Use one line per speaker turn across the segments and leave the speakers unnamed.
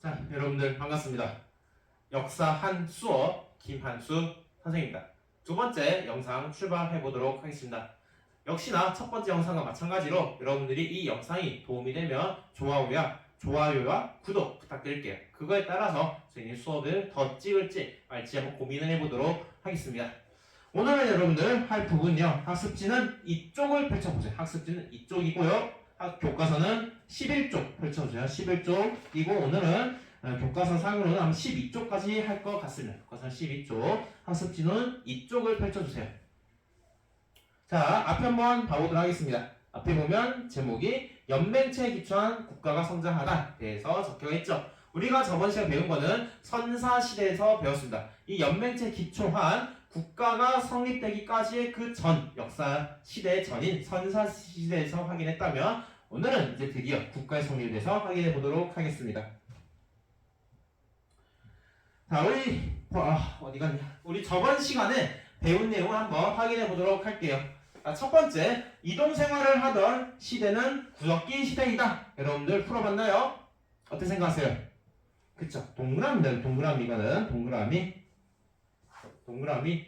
자, 여러분들 반갑습니다. 역사 한 수업 김한수 선생입니다. 두 번째 영상 출발해 보도록 하겠습니다. 역시나 첫 번째 영상과 마찬가지로 여러분들이 이 영상이 도움이 되면 좋아요와 구독 부탁드릴게요. 그거에 따라서 저희 수업을 더 찍을지 말지 한번 고민을 해보도록 하겠습니다. 오늘은 여러분들 할 부분은요, 학습지는 이쪽을 펼쳐보세요. 학습지는 이쪽이고요. 교과서는 11쪽 펼쳐주세요. 11쪽이고 오늘은 교과서 상으로는 아마 12쪽까지 할 것 같습니다. 교과서 12쪽, 학습지는 이쪽을 펼쳐주세요. 자, 앞에 한번 봐보도록 하겠습니다. 앞에 보면 제목이 연맹체에 기초한 국가가 성장하다 대해서 적혀져 있죠. 우리가 저번 시간에 배운 거는 선사시대에서 배웠습니다. 이 연맹체에 기초한 국가가 성립되기까지의 그 전 역사 시대 전인 선사시대에서 확인했다면 오늘은 이제 드디어 국가의 성립에 대해서 확인해 보도록 하겠습니다. 자, 어디 갔냐? 우리 저번 시간에 배운 내용을 한번 확인해 보도록 할게요. 자, 첫 번째, 이동 생활을 하던 시대는 구석기 시대이다. 여러분들 풀어봤나요? 어떻게 생각하세요? 그쵸? 동그라미는 동그라미.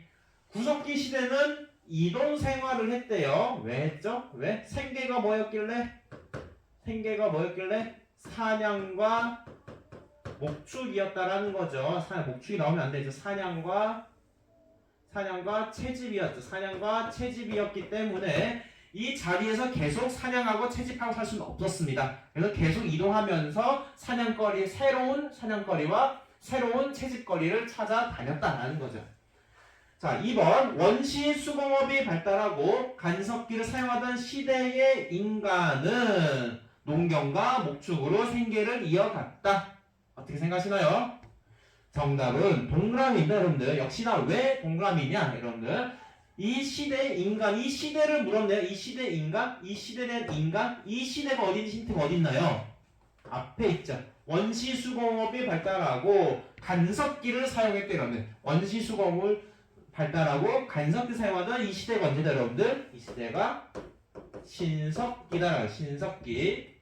구석기 시대는 이동 생활을 했대요. 왜 했죠? 왜? 생계가 뭐였길래? 사냥과 목축이었다라는 거죠. 목축이 나오면 안 되죠. 사냥과 채집이었죠. 사냥과 채집이었기 때문에 이 자리에서 계속 사냥하고 채집하고 살 수는 없었습니다. 그래서 계속 이동하면서 새로운 사냥거리와 새로운 채집거리를 찾아다녔다라는 거죠. 자, 2번, 원시 수공업이 발달하고 간섭기를 사용하던 시대의 인간은 농경과 목축으로 생계를 이어갔다. 어떻게 생각하시나요? 정답은 동그라미입니다, 여러분들. 역시나 왜 동그라미냐, 여러분들. 이 시대의 인간, 이 시대를 물었네요. 이 시대의 인간, 이 시대에 대한 인간, 이 시대가 어딘지 힌트가 어디 있나요? 앞에 있죠. 원시 수공업이 발달하고 간섭기를 사용했대, 여러분들. 원시 수공업을 발달하고 간섭기 사용하던 이 시대가 언제다, 여러분들? 이 시대가 신석기다. 신석기.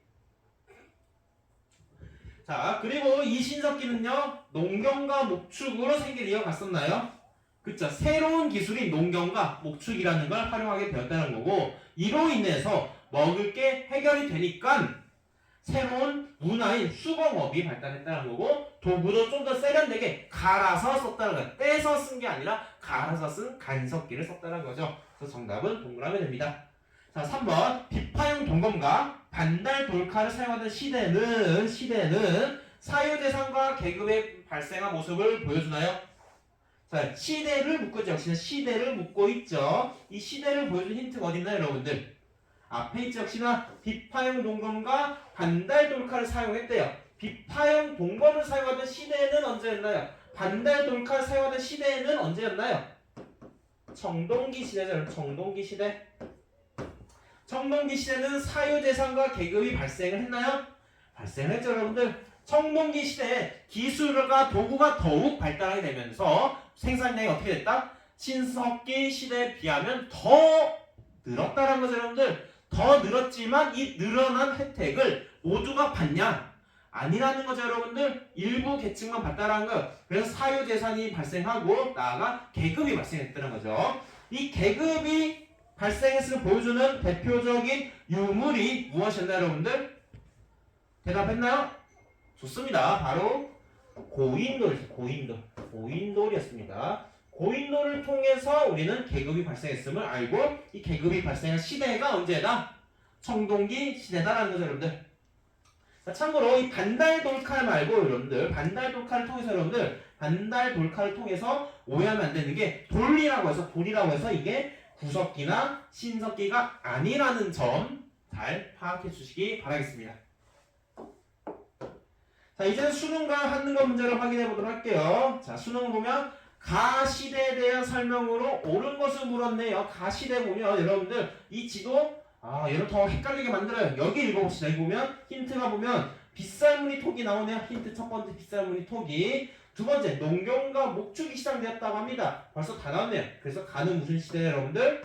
자, 그리고 이 신석기는요, 농경과 목축으로 생계를 이어갔었나요? 그쵸? 새로운 기술인 농경과 목축이라는 걸 활용하게 되었다는 거고, 이로 인해서 먹을 게 해결이 되니까 새로운 문화인 수공업이 발달했다는 거고, 도구도 좀 더 세련되게 갈아서 썼다는 거예요. 떼서 쓴 게 아니라 갈아서 쓴 간섭기를 썼다는 거죠. 그래서 정답은 동그라미 됩니다. 자, 3번, 비파형 동검과 반달 돌칼을 사용하던 시대는 사유재산과 계급의 발생한 모습을 보여주나요? 자, 시대를 묶고 있죠. 역시나 시대를 묶고 있죠. 이 시대를 보여주는 힌트가 어디 있나요, 여러분들? 앞에 있죠. 역시나 비파형 동검과 반달 돌칼을 사용했대요. 비파형 동검을 사용하던 시대는 언제였나요? 반달 돌칼을 사용하던 시대는 언제였나요? 청동기 시대죠. 청동기 시대. 청동기 시대는 사유재산과 계급이 발생을 했나요? 발생을 했죠, 여러분들. 청동기 시대에 기술과 도구가 더욱 발달하게 되면서 생산량이 어떻게 됐다? 신석기 시대에 비하면 더 늘었다는 거죠, 여러분들. 더 늘었지만 이 늘어난 혜택을 모두가 받냐? 아니라는 거죠, 여러분들. 일부 계층만 발달한 거예요. 그래서 사유재산이 발생하고 나아가 계급이 발생했다는 거죠. 이 계급이 발생했음을 보여주는 대표적인 유물이 무엇이었나요, 여러분들? 대답했나요? 좋습니다. 바로 고인돌이었습니다. 고인돌을 통해서 우리는 계급이 발생했음을 알고 이 계급이 발생한 시대가 언제다? 청동기 시대다라는 거죠, 여러분들. 자, 참고로 이 반달 돌칼 말고 여러분들 반달 돌칼을 통해서 오해하면 안 되는 게 돌이라고 해서 이게 구석기나 신석기가 아니라는 점 잘 파악해 주시기 바라겠습니다. 자, 이제는 수능과 한능과 문제를 확인해 보도록 할게요. 자, 수능을 보면 가시대에 대한 설명으로 옳은 것을 물었네요. 가시대 보면 여러분들 이 지도 얘를 더 헷갈리게 만들어요. 여기 읽어봅시다. 여기 보면 힌트가 보면 빗살무늬 톡이 나오네요. 힌트 첫 번째 빗살무늬 톡이. 두 번째 농경과 목축이 시작되었다고 합니다. 벌써 다 나왔네요. 그래서 가는 무슨 시대예요, 여러분들?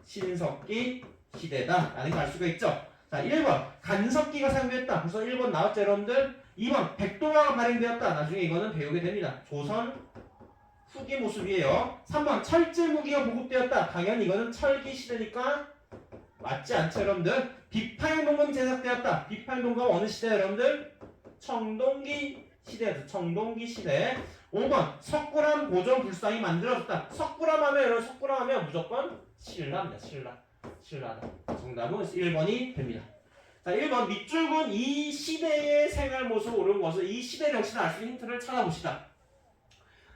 신석기 시대다 라는 걸 알 수가 있죠. 자, 1번 간섭기가 사용됐다. 그래서 1번 나왔죠, 여러분들? 2번 백도화가 발행되었다. 나중에 이거는 배우게 됩니다. 조선 후기 모습이에요. 3번 철제 무기가 보급되었다. 당연히 이거는 철기 시대니까 맞지 않죠, 여러분들? 비파용동검 제작되었다. 비파용동검 어느 시대, 여러분들? 청동기 시대에서 청동기 시대. 5번 석굴암 고전 불상이 만들어졌다. 석굴암 하면 여러분 석굴암 하면 무조건 신라입니다. 신라다. 정답은 1번이 됩니다. 자, 1번 밑줄은 이 시대의 생활 모습 옳은 것을 이 시대 역시나 알 수 있는 힌트를 찾아봅시다.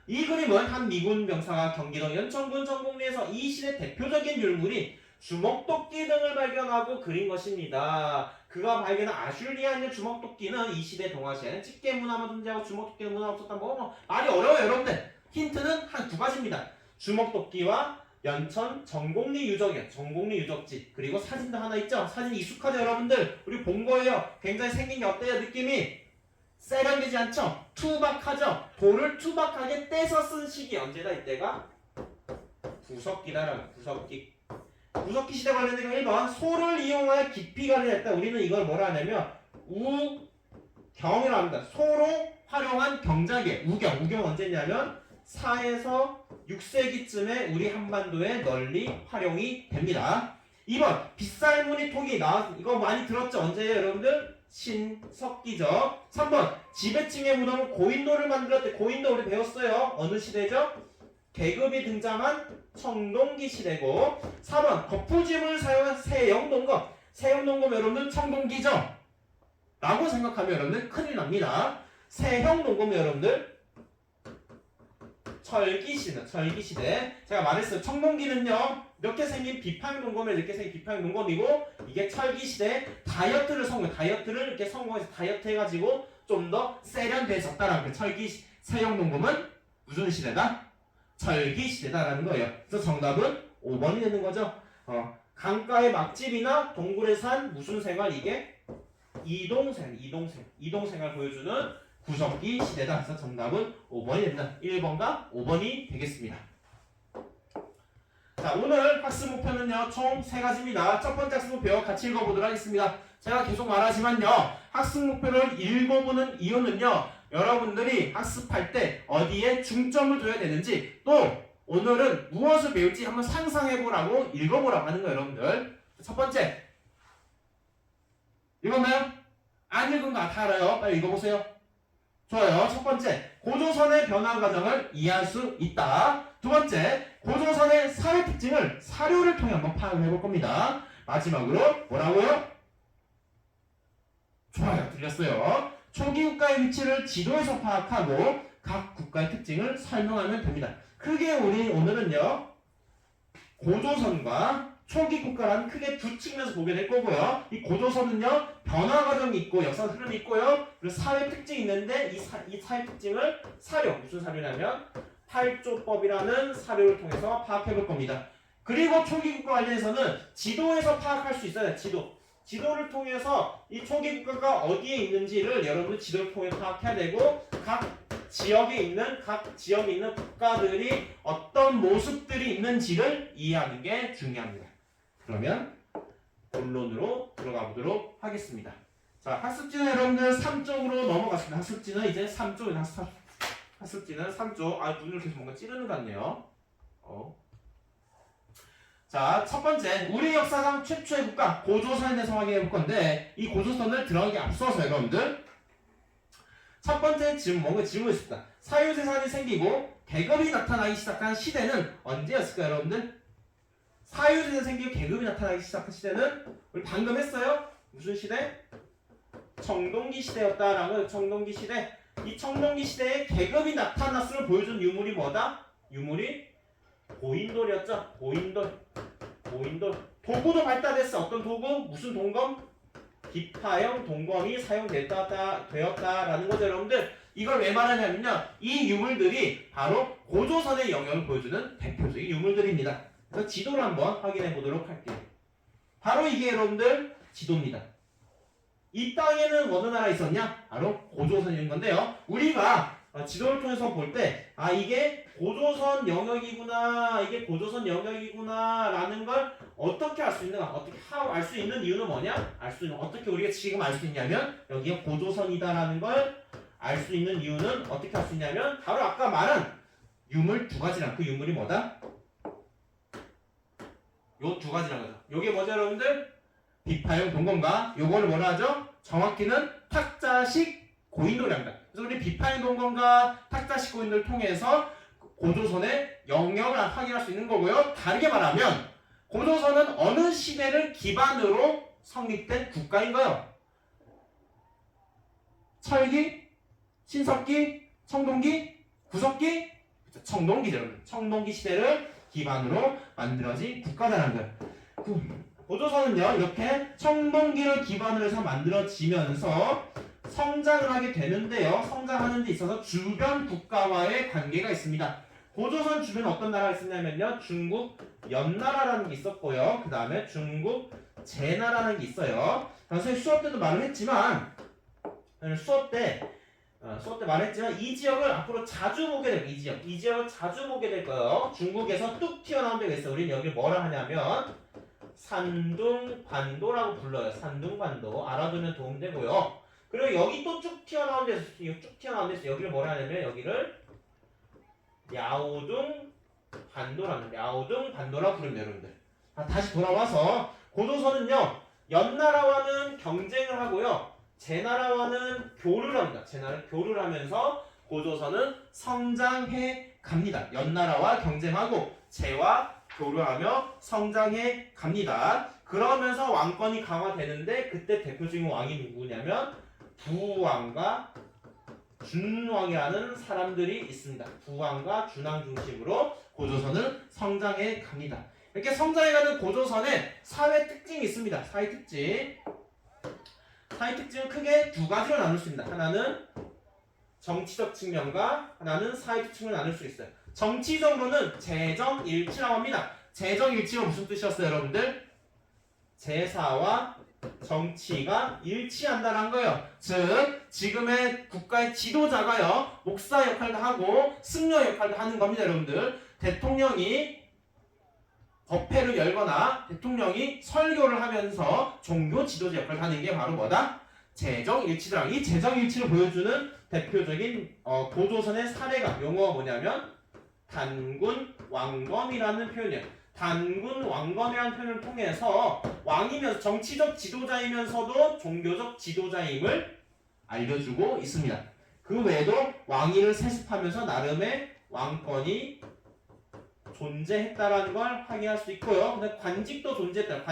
이 그림은 한 미군 병사가 경기도 연천군 전곡리에서 이 시대 대표적인 율무인 주먹도끼 등을 발견하고 그린 것입니다. 그가 발견한 아슐리아인의 주먹도끼는 이 시대 동아시아는 집게 문화만 존재하고 주먹도끼는 문화가 없었다. 말이 어려워요, 여러분들. 힌트는 한 두 가지입니다. 주먹도끼와 연천 전곡리 유적이요. 전곡리 유적지. 그리고 사진도 하나 있죠. 사진 익숙하죠, 여러분들. 우리 본 거예요. 굉장히 생긴 게 어때요, 느낌이? 세련되지 않죠? 투박하죠? 돌을 투박하게 떼서 쓴 식이 언제다 이때가? 구석기다라고. 구석기 시대 관련된 거 1번 소를 이용하여 깊이 관련했다. 우리는 이걸 뭐라 하냐면 우경이라고 합니다. 소로 활용한 경작에 우경 언제냐면 4에서 6세기쯤에 우리 한반도에 널리 활용이 됩니다. 2번 빗살무늬 톡이 이거 많이 들었죠? 언제예요, 여러분들? 신석기죠. 3번 지배층의 무덤은 고인돌을 만들었대. 고인돌 우리 배웠어요. 어느 시대죠? 계급이 등장한 청동기 시대고. 4번 거푸집을 사용한 세형동검. 세형동검 여러분들 청동기죠? 라고 생각하면 여러분들 큰일 납니다. 세형동검 여러분들 철기시대. 제가 말했어요. 청동기는요 이렇게 생긴 비파용동검에 이렇게 생긴 비파용동검이고, 이게 철기시대 다이어트를 이렇게 성공해서 다이어트 해가지고 좀 더 세련돼졌다라는 그 세형동검은 무슨 시대다? 철기시대다라는 거예요. 그래서 정답은 5번이 되는 거죠. 강가의 막집이나 동굴에 산 무슨 생활, 이게 이동생활 보여주는 구석기 시대다. 그래서 정답은 5번이 됩니다. 1번과 5번이 되겠습니다. 자, 오늘 학습 목표는요 총 3가지입니다. 첫 번째 학습 목표 같이 읽어보도록 하겠습니다. 제가 계속 말하지만요, 학습 목표를 읽어보는 이유는요, 여러분들이 학습할 때 어디에 중점을 둬야 되는지, 또 오늘은 무엇을 배울지 한번 상상해보라고 읽어보라고 하는 거예요, 여러분들. 첫 번째, 읽었나요? 안 읽은 거 다 알아요. 빨리 읽어보세요. 좋아요. 첫 번째, 고조선의 변화 과정을 이해할 수 있다. 두 번째, 고조선의 사회 특징을 사료를 통해 한번 파악을 해볼 겁니다. 마지막으로 뭐라고요? 좋아요. 들렸어요. 초기 국가의 위치를 지도에서 파악하고 각 국가의 특징을 설명하면 됩니다. 크게 우리 오늘은요, 고조선과 초기 국가라는 크게 두 측면에서 보게 될 거고요. 이 고조선은요, 변화 과정이 있고 역사 흐름이 있고요, 그리고 사회 특징이 있는데 이 사회 특징을 무슨 사료냐면 팔조법이라는 사료를 통해서 파악해 볼 겁니다. 그리고 초기 국가 관련해서는 지도에서 파악할 수 있어요. 지도를 통해서 이 초기 국가가 어디에 있는지를 여러분들 지도를 통해 파악해야 되고, 각 지역에 있는 국가들이 어떤 모습들이 있는지를 이해하는 게 중요합니다. 그러면 본론으로 들어가 보도록 하겠습니다. 자, 학습지는 여러분들 3쪽으로 넘어갔습니다. 학습지는 이제 3쪽입니다. 학습지는 3쪽. 눈을 계속 뭔가 찌르는 것 같네요. 자, 첫 번째, 우리 역사상 최초의 국가 고조선에 대해서 확인해 볼 건데, 이 고조선을 들어가기 앞서서 여러분들 첫 번째 질문이 있습니다. 사유재산이 생기고 계급이 나타나기 시작한 시대는 언제였을까요, 여러분들? 사유재산이 생기고 계급이 나타나기 시작한 시대는 우리 방금 했어요. 무슨 시대? 청동기 시대였다라는 청동기 시대. 이 청동기 시대에 계급이 나타났음을 보여준 유물이 뭐다? 유물이 고인돌이었죠. 고인돌. 도구도 발달했어. 어떤 도구? 무슨 동검? 기파형 동검이 사용되었다라는 거죠, 여러분들. 이걸 왜 말하냐면요, 이 유물들이 바로 고조선의 영역을 보여주는 대표적인 유물들입니다. 그래서 지도를 한번 확인해 보도록 할게요. 바로 이게 여러분들 지도입니다. 이 땅에는 어느 나라 있었냐? 바로 고조선인 건데요. 우리가 지도를 통해서 볼 때, 이게 고조선 영역이구나 라는 걸 어떻게 알 수 있는가? 어떻게 알 수 있는 이유는 뭐냐? 어떻게 우리가 지금 알 수 있냐면 여기가 고조선이다라는 걸 알 수 있는 이유는 어떻게 알 수 있냐면 바로 아까 말한 유물 두 가지랑 그 유물이 뭐다? 요 두 가지란 거죠. 요게 뭐죠, 여러분들? 비파용 동검과 요거를 뭐라 하죠? 정확히는 탁자식 고인돌이랍니다. 그래서 우리 비파용 동검과 탁자식 고인돌을 통해서 고조선의 영역을 확인할 수 있는 거고요. 다르게 말하면 고조선은 어느 시대를 기반으로 성립된 국가인가요? 철기, 신석기, 청동기, 구석기? 청동기죠. 청동기 시대를 기반으로 만들어진 국가라는 거예요. 고조선은요 이렇게 청동기를 기반으로 해서 만들어지면서 성장을 하게 되는데요. 성장하는 데 있어서 주변 국가와의 관계가 있습니다. 고조선 주변에 어떤 나라가 있었냐면요. 중국 연나라라는 게 있었고요. 그 다음에 중국 제나라는 게 있어요. 선생님 수업 때도 말을 했지만 수업 때 말했지만 이 지역을 앞으로 자주 보게 될 거예요. 이 지역을 자주 보게 될 거예요. 중국에서 뚝 튀어나온 데가 있어요. 우리는 여기를 뭐라 하냐면 산둥반도라고 불러요. 산둥반도 알아두면 도움되고요. 그리고 여기 또 쭉 튀어나온 데서 여기를 뭐라 하냐면 여기를 야오둥반도라고 부릅니다. 여러분들. 다시 돌아와서 고조선은요 연나라와는 경쟁을 하고요. 제나라와는 교류를 합니다. 제나라는 교류를 하면서 고조선은 성장해 갑니다. 연나라와 경쟁하고 제와 교류하며 성장해 갑니다. 그러면서 왕권이 강화되는데 그때 대표적인 왕이 누구냐면 부왕과 준왕이라는 사람들이 있습니다. 부왕과 준왕 중심으로 고조선은 성장해 갑니다. 이렇게 성장해가는 고조선에 사회 특징이 있습니다. 사회 특징은 크게 두 가지로 나눌 수 있습니다. 하나는 정치적 측면과 하나는 사회적 측면을 나눌 수 있어요. 정치적으로는 재정일치라고 합니다. 재정일치가 무슨 뜻이었어요, 여러분들? 제사와 정치가 일치한다는 거예요. 즉 지금의 국가의 지도자가요 목사 역할도 하고 승려 역할도 하는 겁니다. 여러분들 대통령이 법회를 열거나 대통령이 설교를 하면서 종교 지도자 역할을 하는 게 바로 뭐다? 재정일치다. 이 재정일치를 보여주는 대표적인 고조선의 사례가 용어가 뭐냐면 단군왕검이라는 표현이에요. 단군왕검이라는 표현을 통해서 왕이면서 정치적 지도자이면서도 종교적 지도자임을 알려주고 있습니다. 그 외에도 왕위를 세습하면서 나름의 왕권이 존재했다라는 걸 확인할 수 있고요. 근데 관직도 존재했다.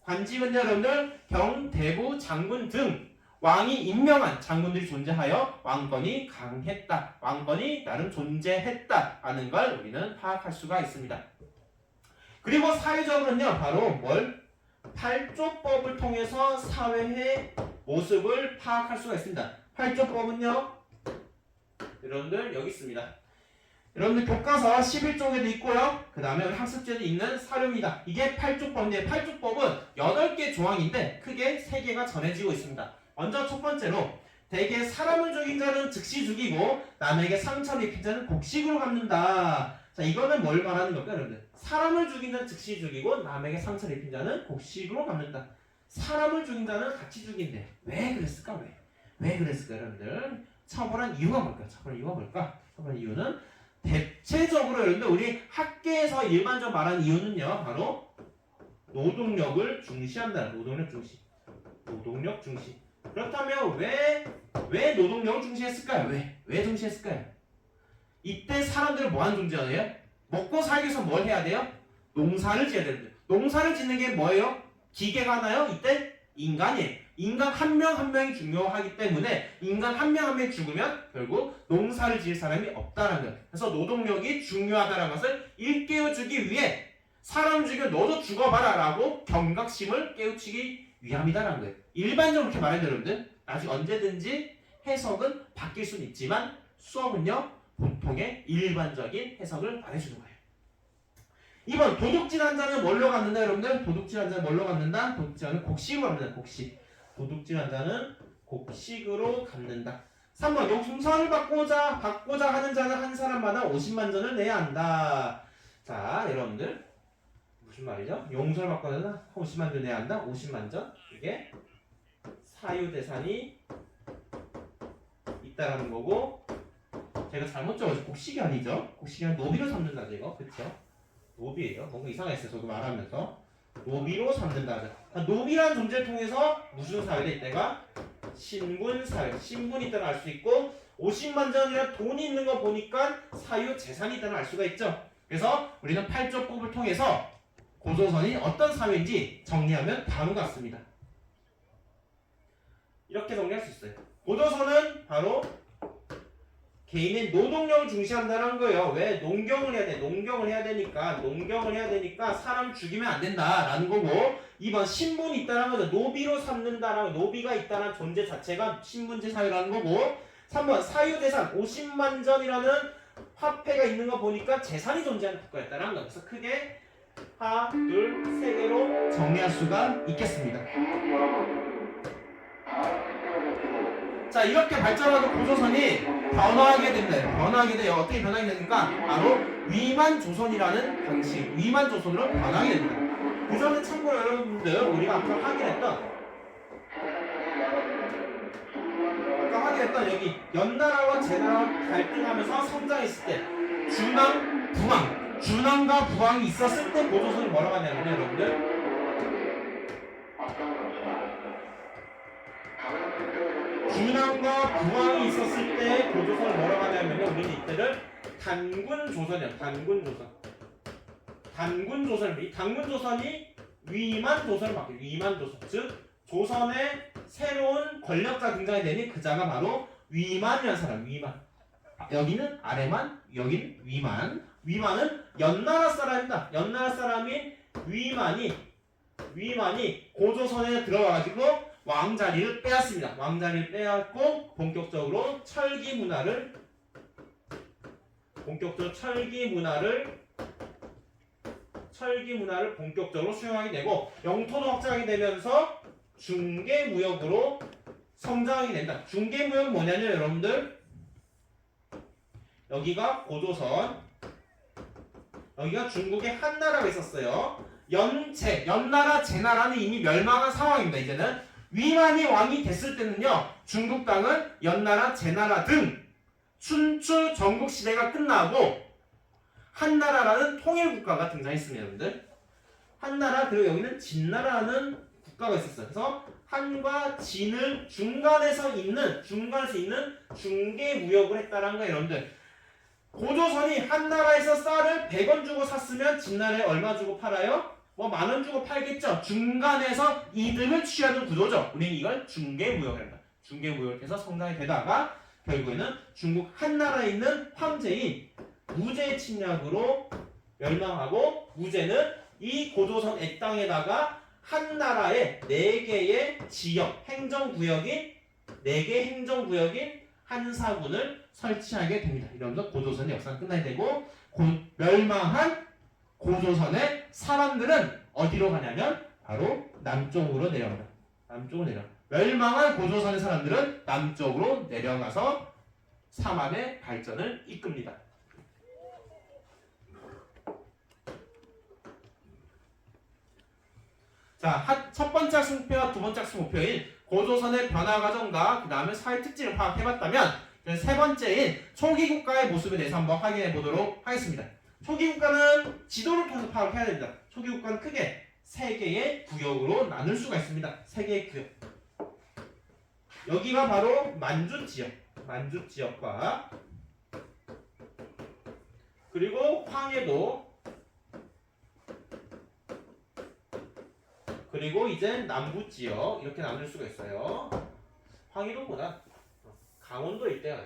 관직은 여러분들 경, 대부, 장군 등 왕이 임명한 장군들이 존재하여 왕권이 강했다. 왕권이 나름 존재했다라는 걸 우리는 파악할 수가 있습니다. 그리고 사회적으로는요. 바로 팔조법을 통해서 사회의 모습을 파악할 수가 있습니다. 팔조법은요. 여러분들 여기 있습니다. 여러분들 교과서 11쪽에도 있고요. 그 다음에 학습지에도 있는 사료입니다. 이게 팔조법인데 팔조법은 8개 조항인데 크게 3개가 전해지고 있습니다. 먼저 첫 번째로 대개 사람을 죽인 자는 즉시 죽이고 남에게 상처를 입힌 자는 곡식으로 갚는다. 자, 이거는 뭘 말하는 걸까요, 여러분들? 사람을 죽인 자는 즉시 죽이고 남에게 상처를 입힌 자는 곡식으로 갚는다. 사람을 죽인 자는 같이 죽인대. 왜 그랬을까? 왜 그랬을까, 여러분들? 처벌한 이유가 뭘까? 처벌한 이유는 대체적으로 여러분들 우리 학계에서 일반적으로 말하는 이유는요. 바로 노동력을 중시한다. 노동력 중시. 그렇다면 왜 노동력을 중시했을까요? 왜 중시했을까요? 이때 사람들은 뭐하는 존재예요? 먹고 살기 위해서 뭘 해야 돼요? 농사를 지어야 되는데 농사를 짓는 게 뭐예요? 기계가 하나요? 이때 인간이에요. 인간 한 명 한 명이 중요하기 때문에 인간 한 명 한 명이 죽으면 결국 농사를 지을 사람이 없다는 거예요. 그래서 노동력이 중요하다는 것을 일깨워주기 위해 사람 죽이면 너도 죽어봐라 라고 경각심을 깨우치기 위함이다라는 거예요. 일반적으로 이렇게 말해요, 여러분들. 나중에 언제든지 해석은 바뀔 수는 있지만 수업은요 보통의 일반적인 해석을 말해주는 거예요. 2번 도둑질 한 자는 뭘로 갖는다, 여러분들? 도둑질 한 자는 뭘로 갖는다? 도둑질은 곡식으로 갖는다. 도둑질 한 자는 곡식으로 갚는다. 3번 용서를 받고자 하는 자는 한 사람마다 50만 전을 내야 한다. 자, 여러분들 무슨 말이죠? 용설 바꿔야 되나? 50만 전 내야 한다? 50만 전? 이게 사유대산이 있다라는 거고 제가 잘못 적어서 곡식이 아니죠? 곡식이 아니라 노비로 삼는다죠 이거 그쵸? 노비예요. 뭔가 이상했어요 저도 말하면서 노비로 삼는다죠. 노비라는 존재를 통해서 무슨 사회다 이때가? 신분사회 신분이 있다는 알 수 있고 50만 전이라 돈이 있는 거 보니까 사유 재산이 있다는 알 수가 있죠. 그래서 우리는 8조법을 통해서 고조선이 어떤 사회인지 정리하면 다음과 같습니다. 이렇게 정리할 수 있어요. 고조선은 바로 개인의 노동력을 중시한다는 거예요. 왜? 농경을 해야 돼. 농경을 해야 되니까 사람 죽이면 안 된다라는 거고 2번 신분이 있다는 거죠. 노비로 삼는다라는 노비가 있다는 존재 자체가 신분제 사회라는 거고 3번 사유재산 50만 전이라는 화폐가 있는 거 보니까 재산이 존재하는 국가였다는 거. 그래서 크게 하나, 둘, 세 개로 정리할 수가 있겠습니다. 자 이렇게 발전하던 고조선이 변화하게 됩니다. 변화하게 돼요. 어떻게 변하게 됩니까? 바로 위만조선이라는 방식, 위만조선으로 변하게 됩니다. 그 전에 참고로 여러분들 우리가 아까 확인했던 여기 연나라와 제나라가 갈등하면서 성장했을 때 준왕, 부왕, 준왕과 부왕이 있었을 때 고조선이 뭐라고 하냐면요 여러분들 준왕과 부왕이 있었을 때 고조선을 뭐라고 하냐면요 우리는 이때를 단군조선이에요. 단군조선. 이 단군조선이 위만조선을 바뀌어요. 위만조선. 즉 조선의 새로운 권력자 등장이 되니 그 자가 바로 위만이라는 사람. 위만. 여기는 아래만, 여기는 위만. 위만은 연나라 사람입니다. 연나라 사람인 위만이 고조선에 들어와가지고 왕자리를 빼앗습니다. 왕자리를 빼앗고 본격적으로 철기 문화를 본격적으로 수용하게 되고 영토도 확장하게 되면서 중개무역으로 성장하게 된다. 중개무역은 뭐냐면 여러분들 여기가 고조선 여기가 중국의 한나라가 있었어요. 연나라 제나라는 이미 멸망한 상황입니다. 이제는 위만이 왕이 됐을 때는요 중국 땅은 연나라 제나라 등 춘추 전국 시대가 끝나고 한나라라는 통일국가가 등장했습니다. 여러분들 한나라 그리고 여기는 진나라는 국가가 있었어요. 그래서 한과 진을 중간에서 있는 중개무역을 했다라는 거예요. 여러분들 고조선이 한나라에서 쌀을 100원 주고 샀으면 진나라에 얼마 주고 팔아요? 뭐 만원 주고 팔겠죠. 중간에서 이득을 취하는 구도죠. 우리는 이걸 중개무역을 합니다. 중개무역에서 성장이 되다가 결국에는 중국 한나라에 있는 황제인 무제 침략으로 멸망하고 무제는 이 고조선 액당에다가 한나라의 4개의 지역, 행정구역인 한사군을 설치하게 됩니다. 이러면서 고조선의 역사는 끝나게 되고 멸망한 고조선의 사람들은 어디로 가냐면 바로 남쪽으로 내려갑니다. 멸망한 고조선의 사람들은 남쪽으로 내려가서 삼한의 발전을 이끕니다. 자, 첫 번째 학습 목표와 두 번째 학습 목표인 고조선의 변화 과정과 그 다음에 사회 특징을 파악해봤다면 세 번째인 초기 국가의 모습에 대해서 한번 확인해 보도록 하겠습니다. 초기 국가는 지도를 통해서 파악해야 됩니다. 초기 국가는 크게 3개의 구역으로 나눌 수가 있습니다. 3개의 구역. 여기가 바로 만주 지역과 그리고 황해도 그리고 이제 남부 지역 이렇게 나눌 수가 있어요. 황해도보다 강원도 일대가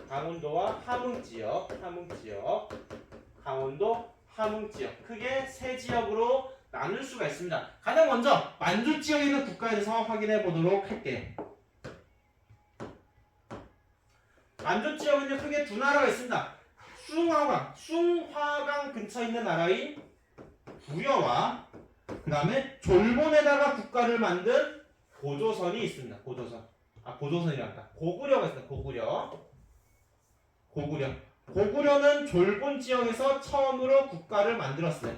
강원도와 함흥 지역, 강원도, 함흥 지역 크게 3지역으로 나눌 수가 있습니다. 가장 먼저 만주 지역에 있는 국가에 대해서 확인해 보도록 할게요. 만주 지역은 크게 두 나라가 있습니다. 숭화강 근처에 있는 나라인 부여와 그 다음에 졸본에다가 국가를 만든 고조선이 있습니다. 고조선이란다. 고구려가 있습니다. 고구려. 고구려는 졸본 지역에서 처음으로 국가를 만들었어요.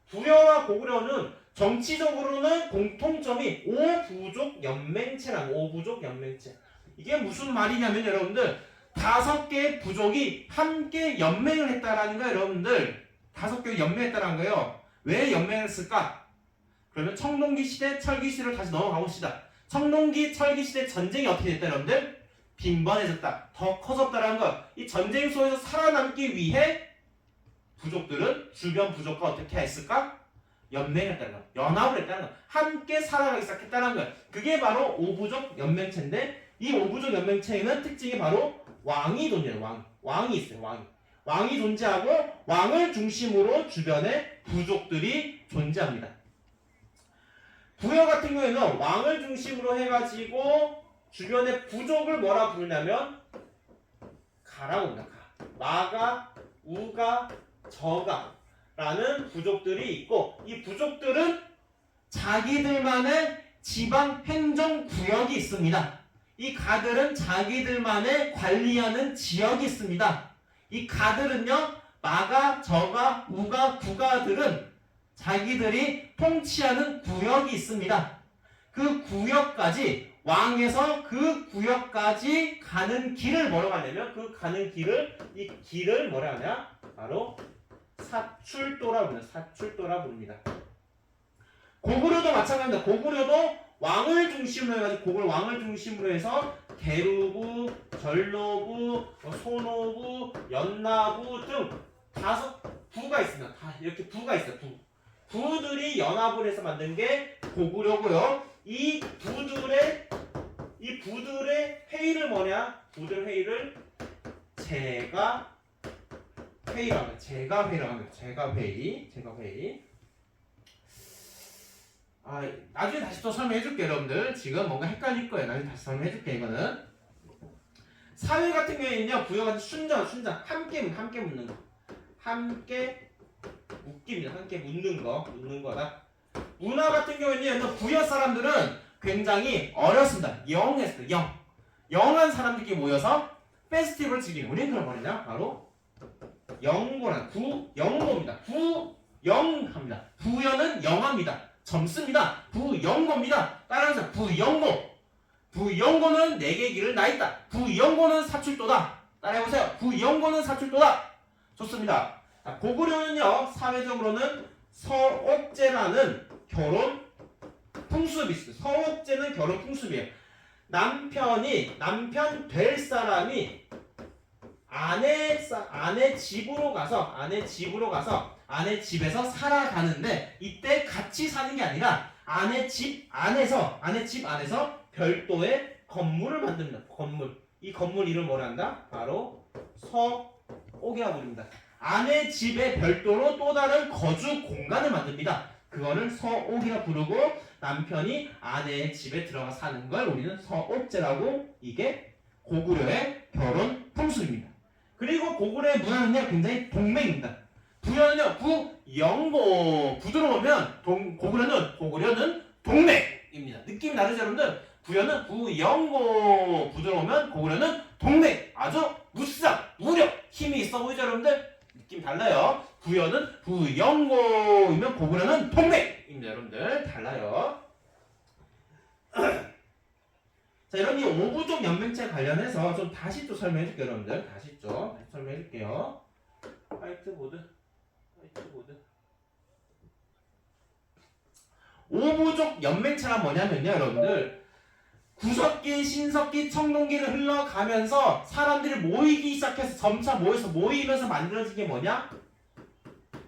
부여와 고구려는 정치적으로는 공통점이 오부족 연맹체라는 오부족 연맹체. 이게 무슨 말이냐면 여러분들 5개의 부족이 함께 연맹을 했다라는 거예요. 여러분들 5개가 연맹했다는 거예요. 왜 연맹했을까? 그러면 청동기 시대, 철기 시대를 다시 넘어가 봅시다. 청동기, 철기 시대 전쟁이 어떻게 됐다 여러분들? 빈번해졌다. 더 커졌다라는 것. 이 전쟁 속에서 살아남기 위해 부족들은 주변 부족과 어떻게 했을까? 연맹했다는 거. 연합을 했다는 거. 함께 살아가기 시작했다는 거. 그게 바로 오부족 연맹체인데 이 오부족 연맹체에는 특징이 바로 왕이 존재해요. 왕이 있어요. 왕이 존재하고 왕을 중심으로 주변에 부족들이 존재합니다. 부여 같은 경우에는 왕을 중심으로 해가지고 주변의 부족을 뭐라 부르냐면 가라고 합니다. 마가, 우가, 저가 라는 부족들이 있고 이 부족들은 자기들만의 지방 행정구역이 있습니다. 이 가들은 자기들만의 관리하는 지역이 있습니다. 이 가들은요 마가, 저가, 우가, 구가들은 자기들이 통치하는 구역이 있습니다. 그 구역까지 왕에서 그 구역까지 가는 길을 뭐라고 하냐면 그 가는 길을 이 길을 뭐라 하냐 바로 사출도라 부릅니다. 고구려도 마찬가지입니다. 고구려도 왕을 중심으로 해가지고 왕을 중심으로 해서 계루부, 전로부, 소노부, 연나부 등 5부가 있습니다. 다 이렇게 부가 있어요. 부들이 연합을 해서 만든 게 고구려고요. 이 부들의 회의를 뭐냐? 부들 회의를 제가 회의라고 합니다. 제가 회의. 나중에 다시 또 설명해줄게요, 여러분들. 지금 뭔가 헷갈릴 거예요. 나중에 다시 설명해줄게요, 이거는. 사회 같은 경우에는요, 부여가 순장, 함께 묻는 거. 함께 묶입니다. 함께 묻는 거다. 문화 같은 경우에는 부여 사람들은 굉장히 어렸습니다. 영했어요. 영한 사람들끼리 모여서 페스티벌을 즐기는 우리는 그런 말이냐? 바로 영고란 부영고입니다. 부영합니다. 부여는 영합니다. 젊습니다. 부영고입니다. 따라서 부영고. 부영고는 내게 길을 나있다. 부영고는 사출도다. 따라해보세요. 부영고는 사출도다. 좋습니다. 고구려는요 사회적으로는 서옥제라는 결혼 풍습이 있어요. 서옥제는 결혼 풍습이에요. 남편 될 사람이 아내 집으로 가서 아내 집에서 살아가는데 이때 같이 사는 게 아니라 아내 집 안에서 별도의 건물을 만듭니다. 이 건물 이름 뭐라 한다? 바로 서옥이라고 부릅니다. 아내 집에 별도로 또 다른 거주 공간을 만듭니다. 그거를 서옥이라 부르고 남편이 아내의 집에 들어가 사는 걸 우리는 서옥제라고 이게 고구려의 결혼 풍습입니다. 그리고 고구려의 문화는요 굉장히 동맹입니다. 부여는요 부영고 부두로 보면 고구려는 동맹입니다. 느낌이 다르죠 여러분들? 부여는 부영고 부두로 보면 고구려는 동맹 아주 무쌍 무력 힘이 있어 보이죠 여러분들? 느낌 달라요. 부여는 부영고이면 고구려는 동맹입니다. 여러분들 달라요. 자, 이런 이 오부족 연맹체 관련해서 좀 다시 또 설명해줄게요, 여러분들. 다시 설명해줄게요. 화이트보드. 오부족 연맹체가 뭐냐면요, 여러분들. 구석기, 신석기, 청동기를 흘러가면서 사람들이 모이기 시작해서 점차 모이면서 만들어진 게 뭐냐?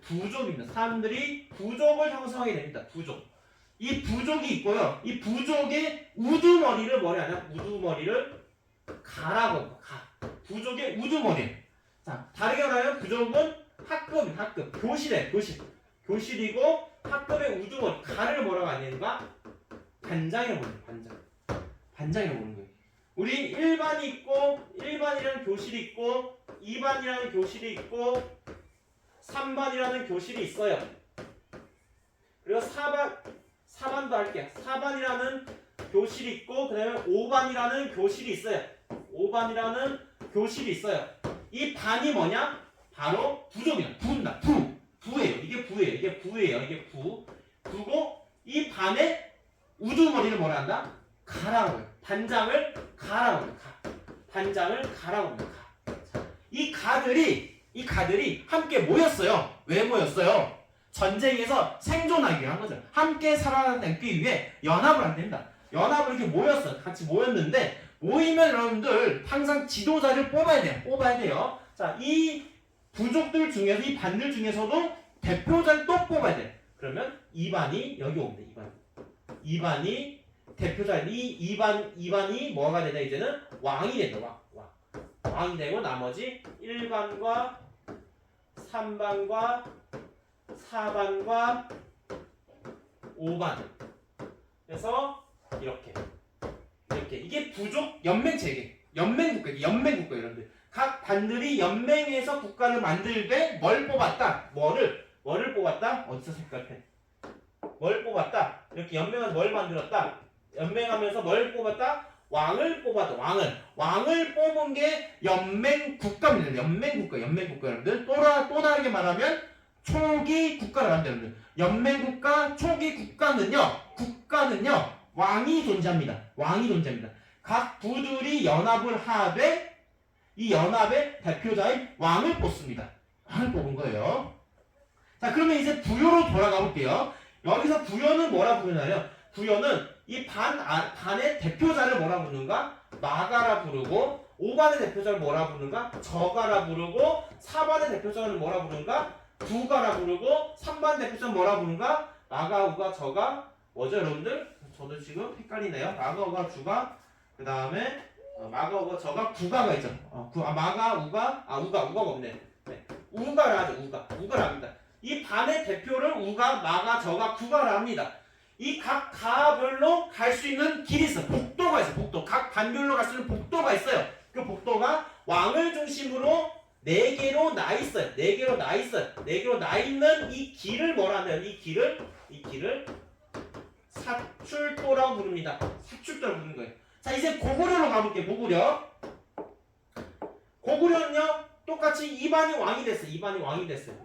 부족입니다. 사람들이 부족을 형성하게 됩니다. 부족. 이 부족이 있고요. 이 부족의 우두머리를 우두머리를 가라고 가. 부족의 우두머리. 자, 다르게 말하면 부족은 학급. 교실이고 학급의 우두머리. 가를 뭐라고 하는가? 반장이라고 부릅니다. 반장이라고 부르는 거예요. 우리 1반이 있고 1반이라는 교실이 있고 2반이라는 교실이 있고 3반이라는 교실이 있어요. 그리고 4반도 할게요. 4반이라는 교실이 있고 그 다음에 5반이라는 교실이 있어요. 이 반이 뭐냐? 바로 부족이야. 부입니다. 부예요. 이게 부예요. 이게 부예요. 이게 부. 부고 이 반의 우두머리를 뭐라 한다? 가라고 해요. 반장을 가라고 해요. 반장을 가라고 합니다. 이 가들이 함께 모였어요. 왜 모였어요? 전쟁에서 생존하기 위한 거죠. 함께 살아남기 위해 연합을 안 된다. 연합을 이렇게 모였어. 같이 모였는데 모이면 여러분들 항상 지도자를 뽑아야 돼요. 뽑아야 돼요. 자, 이 부족들 중에서 이 반들 중에서도 대표자를 또 뽑아야 돼. 그러면 2반이 여기 오면 돼. 2반이 대표자 이 2반이 뭐가 되냐 이제는 왕이 된다. 왕이 되고 나머지 1반과 3반과 4반과 5반. 그래서 이렇게 이게 부족 연맹 체계, 연맹 국가 여러분들. 각 반들이 연맹해서 국가를 만들되 뭘 뽑았다? 뭐를 뽑았다? 어디서 색깔펜? 뭘 뽑았다? 이렇게 연맹해서 뭘 만들었다? 연맹하면서 뭘 뽑았다? 왕을 뽑았다. 왕을 뽑은 게 연맹 국가입니다. 연맹 국가 여러분들. 또 다르게 말하면 초기 국가를 만드는 연맹 국가, 초기 국가는요. 왕이 존재합니다. 각 부들이 연합을 하되 이 연합의 대표자인 왕을 뽑습니다. 왕을 뽑은 거예요. 자, 그러면 이제 부여로 돌아가 볼게요. 여기서 부여는 뭐라 부르나요? 부여는 이 반의 대표자를 뭐라 부르는가? 마가라 부르고 5반의 대표자를 뭐라 부르는가? 저가라 부르고 4반의 대표자를 뭐라 부르는가? 부가라 부르고 3반 대표자는 뭐라 부르는가? 마가, 우가, 저가 뭐죠 여러분들? 저도 지금 헷갈리네요. 마가, 우가, 주가 그 다음에 마가, 우가, 저가, 구가가 있죠. 마가, 우가, 우가가 없네. 네. 우가라 하죠. 우가라 합니다. 이 반의 대표를 우가, 마가, 저가, 구가라 합니다. 이 각 가별로 갈 수 있는 길이 있어. 복도가 있어. 복도. 각 반별로 갈 수 있는 복도가 있어요. 그 복도가 왕을 중심으로 4개로 나 있어요. 4개로 나 있는 이 길을 뭐라 하냐면 이 길을 사출도라고 부릅니다. 사출도라고 부르는 거예요. 자, 이제 고구려로 가볼게요. 고구려는요. 똑같이 2반이 왕이 됐어요. 2반이 왕이 됐어요.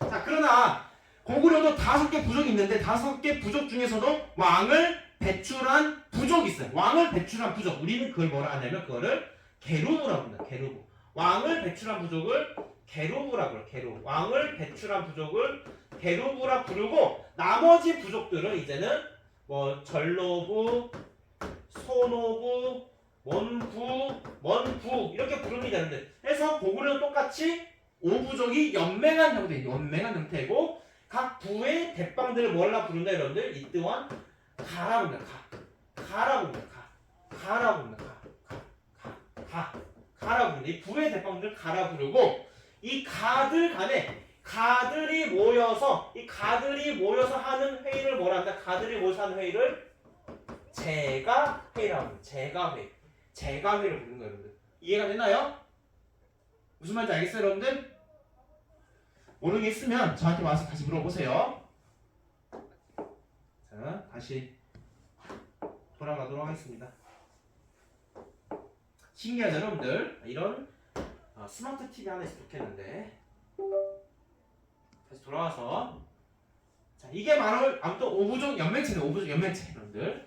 자, 그러나 고구려도 5개 부족이 있는데 5개 부족 중에서도 왕을 배출한 부족이 있어요. 왕을 배출한 부족. 우리는 그걸 뭐라 하냐면 그거를 게르부라고 합니다. 게르부. 왕을 배출한 부족을 게르부라고 그래요. 게르부. 왕을 배출한 부족을 게르부라 부르고 나머지 부족들은 이제는 뭐 전로부, 소노부, 원부 이렇게 부릅니다. 그래서 고구려는 똑같이 5부족이 연맹한 형태고 각 부의 대빵들을 뭐라 부른다 여러분들? 이 또한 가라고 합니다. 가라고 합니다. 이 부의 대빵들을 가라 부르고 이 가들 간에 가들이 모여서 하는 회의를 뭐라 한다? 가들이 모여서 하는 회의를 제가회라고 합니다. 제가회를 부르는 거예요, 여러분들. 이해가 되나요? 무슨 말인지 알겠어요, 여러분들? 모르겠으면 저한테 와서 다시 물어보세요. 자, 다시 돌아가도록 하겠습니다. 신기하죠, 여러분들? 이런 스마트 TV 하나 있으면 좋겠는데. 다시 돌아와서. 자, 이게 바로 아무튼 5부족 연맹체네, 5부족 연맹체, 여러분들.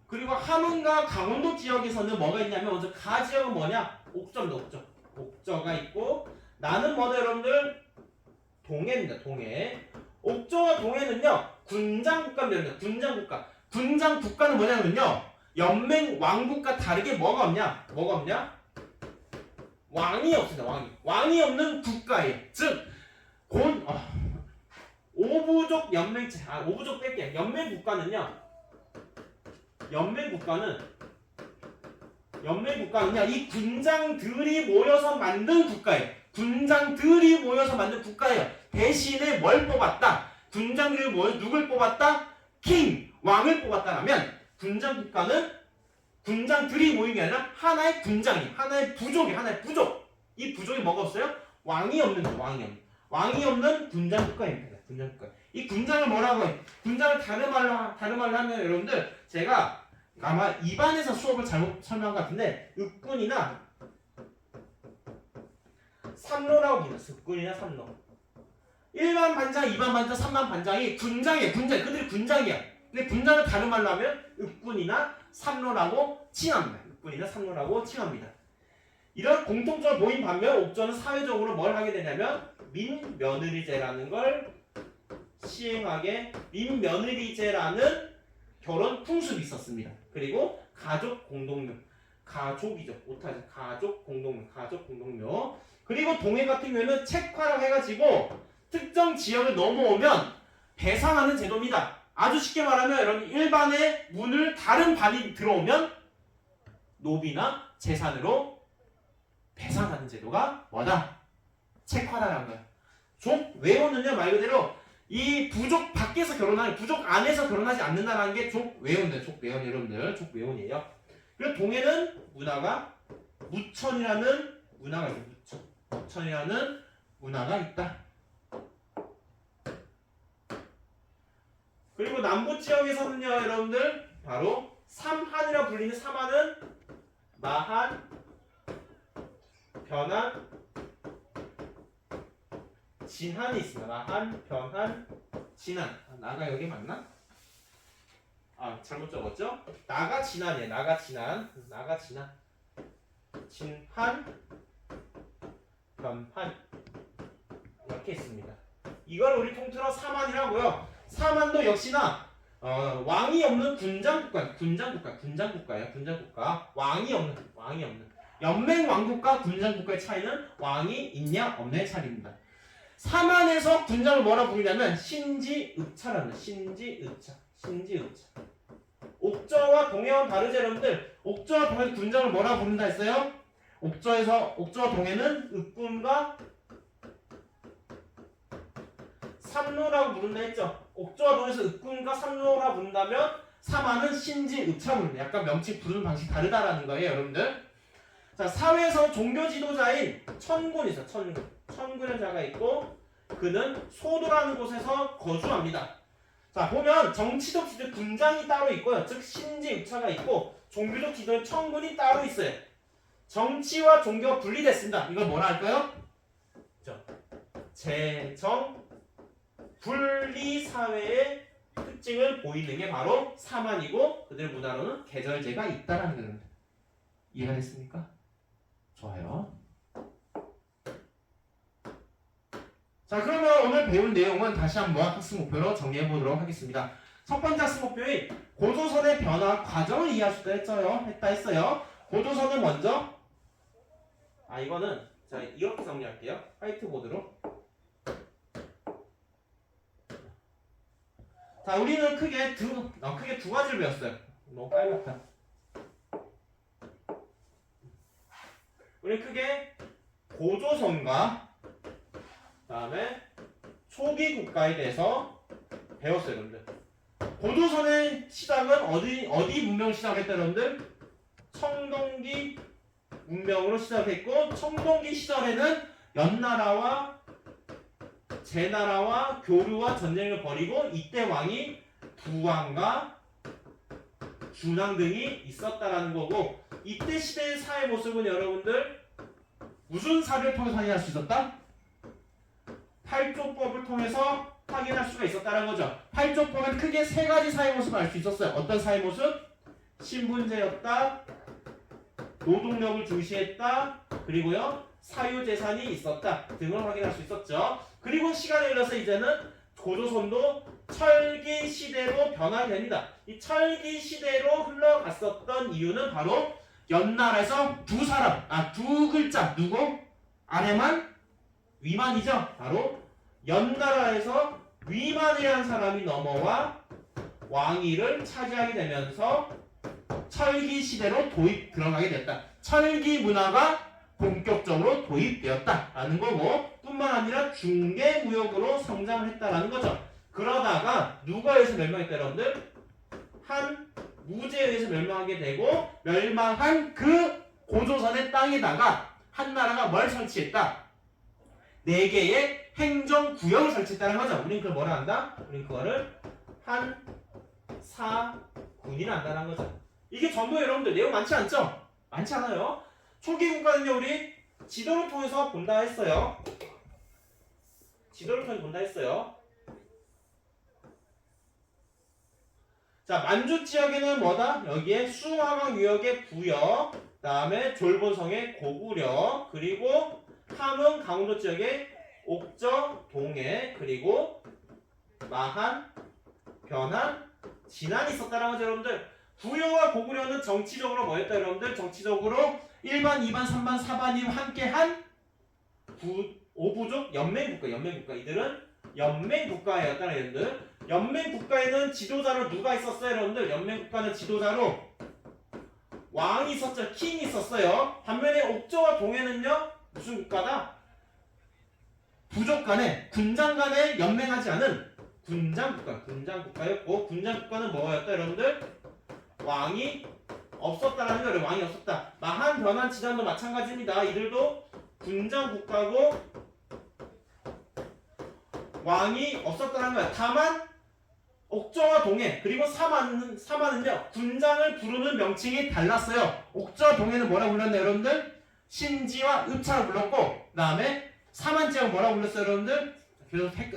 그리고 함흥과 강원도 지역에서는 뭐가 있냐면 먼저 가 지역은 뭐냐? 옥저입니다. 옥저가 있고 나는 뭐다 여러분들? 동해입니다. 동해. 옥저와 동해는요 군장국가입니다. 군장국가는 뭐냐면요 연맹 왕국과 다르게 뭐가 없냐? 왕이 없습니다. 왕이 없는 국가예요. 즉 오부족 연맹체. 오부족 뺄게요. 연맹국가는요 이 군장들이 모여서 만든 국가예요. 대신에 뭘 뽑았다? 군장들이 모여 누굴 뽑았다? 왕을 뽑았다라면 군장국가는 군장들이 모인 게 아니라 하나의 군장이, 하나의 부족. 이 부족이 뭐가 없어요? 왕이 없는 군장국가입니다. 군장국가. 이 군장을 뭐라고 해? 군장을 다른 말로 하면 여러분들 제가 아마 입안에서 수업을 잘못 설명한 것 같은데 읍군이나 삼로라고 불렀어. 읍군이나 삼로. 1반 반장, 2반 반장, 3반 반장이 군장이에요. 군장. 그들이 군장이야. 근데 군장을 다른 말로 하면 읍군이나 삼로라고 칭합니다. 읍군이나 삼로라고 칭합니다. 이런 공통점을 보인 반면 옥저는 사회적으로 뭘 하게 되냐면 민며느리제라는 걸 시행하게 민며느리제라는 결혼 풍습이 있었습니다. 그리고 가족 공동묘, 가족이죠. 못하죠. 가족 공동묘. 그리고 동해 같은 경우에는 책화라고 해가지고 특정 지역을 넘어오면 배상하는 제도입니다. 아주 쉽게 말하면 여러분 일반의 문을 다른 반이 들어오면 노비나 재산으로 배상하는 제도가 뭐다? 책화라는 거야. 족 왜 오느냐 말 그대로 이 부족 밖에서 결혼하는 부족 안에서 결혼하지 않는다는 게 족외혼이에요. 족외혼 여러분들 족외혼이에요. 그리고 동해는 문화가 무천이라는 문화가 있어요. 무천이라는 문화가 있다. 그리고 남부 지역에서는요 여러분들 바로 삼한이라 불리는 삼한은 마한, 변한, 진한이 있습니다. 마한, 변한, 진한. 나가 여기 맞나? 아 잘못 적었죠? 나가 진한이에요. 나가 진한. 진한, 변한 이렇게 있습니다. 이걸 우리 통틀어 삼한이라고요. 삼한도 역시나 왕이 없는 군장국가예요. 왕이 없는 연맹 왕국과 군장국가의 차이는 왕이 있냐 없냐의 차이입니다. 삼한에서 군장을 뭐라 부르냐면 신지읍차라는 신지읍차. 옥저와 동해와는 다르죠 여러분들. 옥저와 동해 군장을 뭐라 부른다 했어요? 옥저와 동해는 읍군과 삼로라고 부른다 했죠. 옥저와 동해에서 읍군과 삼로라 부른다면 삼한은 신지읍차 부른다. 약간 명칭 부르는 방식이 다르다라는 거예요 여러분들. 자, 사회에서 종교 지도자인 천군이 있어. 천군의 자가 있고 그는 소도라는 곳에서 거주합니다. 자, 보면 정치적 지도 군장이 따로 있고요. 즉 신지읍차가 있고 종교적 지도의 천군이 따로 있어요. 정치와 종교가 분리됐습니다. 이걸 뭐라 할까요? 재정 분리 사회의 특징을 보이는 게 바로 삼한이고 그들 문화로는 계절제가 있다라는 겁니다. 이해가 됐습니까? 좋아요. 자, 그러면 오늘 배운 내용은 다시 한번 학습 목표로 정리해 보도록 하겠습니다. 첫 번째 학습 목표인 고조선의 변화 과정을 이해할 수 있다 했어요. 고조선은 먼저 이거는 자 이렇게 정리할게요. 화이트보드로. 자, 우리는 크게 두 가지를 배웠어요. 너무 빨갛다. 우리 크게 고조선과 그다음에 초기 국가에 대해서 배웠어요, 여러분들. 고조선의 시작은 어디 문명 시작했다, 여러분들? 청동기 문명으로 시작했고, 청동기 시절에는 연나라와 제나라와 교류와 전쟁을 벌이고 이때 왕이 부왕과 준왕 등이 있었다라는 거고, 이때 시대의 사회 모습은 여러분들 무슨 사례를 통해서 확인할 수 있었다? 팔조법을 통해서 확인할 수가 있었다는 거죠. 팔조법은 크게 세 가지 사회 모습을 알 수 있었어요. 어떤 사회 모습? 신분제였다, 노동력을 중시했다, 그리고요 사유재산이 있었다 등을 확인할 수 있었죠. 그리고 시간이 흘러서 이제는 고조선도 철기 시대로 변화됩니다. 이 철기 시대로 흘러갔었던 이유는 바로 연나라에서 두 글자 누구? 아래만 위만이죠. 바로 연나라에서 위만이라는 사람이 넘어와 왕위를 차지하게 되면서 철기 시대로 들어가게 됐다. 철기 문화가 본격적으로 도입되었다라는 거고, 뿐만 아니라 중개무역으로 성장을 했다라는 거죠. 그러다가 누가 의해서 멸망했다, 여러분들? 한 무제에 의해서 멸망하게 되고, 멸망한 그 고조선의 땅에다가 한 나라가 뭘 설치했다? 4개의 행정구역을 설치했다는 거죠. 우린 그걸 뭐라 한다? 우린 그거를 한사군이라 한다는 거죠. 이게 전부 여러분들 내용 많지 않죠? 많지 않아요. 초기 국가는요, 우리 지도를 통해서 본다 했어요. 지도를 통해서 본다 했어요. 자, 만주 지역에는 뭐다? 여기에 수화강 유역의 부역, 다음에 졸본성의 고구려, 그리고 함흥 강원도 지역의 옥저, 동해, 그리고 마한, 변한, 진안이 있었다는 거죠, 여러분들. 부여와 고구려는 정치적으로 뭐였다, 여러분들? 정치적으로 1반, 2반, 3반, 4반이 함께한 5부족 연맹국가. 이들은 연맹국가였다는 여러분들. 연맹국가에는 지도자로 누가 있었어요, 여러분들? 연맹국가는 지도자로 왕이 있었죠. 킹이 있었어요. 반면에 옥저와 동해는요, 무슨 국가다? 부족 간에, 군장 간에 연맹하지 않은 군장국가였고, 군장국가는 뭐였다, 여러분들? 왕이 없었다라는 거예요. 왕이 없었다. 마한, 변한, 진안도 마찬가지입니다. 이들도 군장국가고 왕이 없었다는 거예요. 다만 옥저와 동해 그리고 사마는요, 군장을 부르는 명칭이 달랐어요. 옥저와 동해는 뭐라고 불렀나요, 여러분들? 신지와 읍차라고 불렀고, 그 다음에 사만 지역은 뭐라고 불렀어요, 여러분들?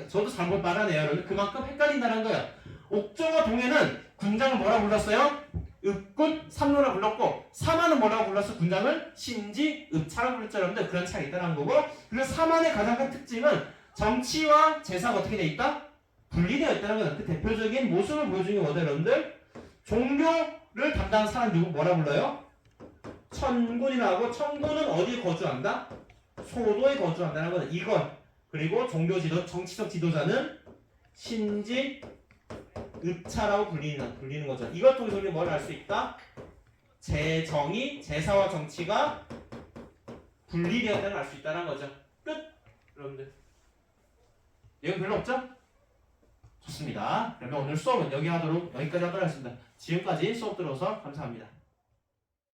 저도 잘못 말하네요, 여러분들. 그만큼 헷갈린다는 거예요. 옥저와 동해는 군장을 뭐라고 불렀어요? 읍군, 삼로라고 불렀고, 사만은 뭐라고 불렀어? 군장을 신지, 읍차라고 불렀죠, 여러분들. 그런 차이가 있다는 거고, 그리고 사만의 가장 큰 특징은 정치와 제사가 어떻게 돼 있다? 분리되어 있다는 거예요. 그 대표적인 모습을 보여주는 게 뭐다, 여러분들? 종교를 담당하는 사람 누구 뭐라 불러요? 천군이라고 하고, 천군은 어디에 거주한다? 소도에 거주한다는 거다. 이건 그리고 종교 지도, 정치적 지도자는 신지, 읍차라고 불리는 거죠. 이것 통해서 우리가 뭘 알 수 있다? 제사와 정치가 분리되었다는 걸 알 수 있다는 거죠. 끝! 여러분들. 내용 별로 없죠? 좋습니다. 그러면 오늘 수업은 여기까지 하도록 하겠습니다. 지금까지 수업 들어서 감사합니다.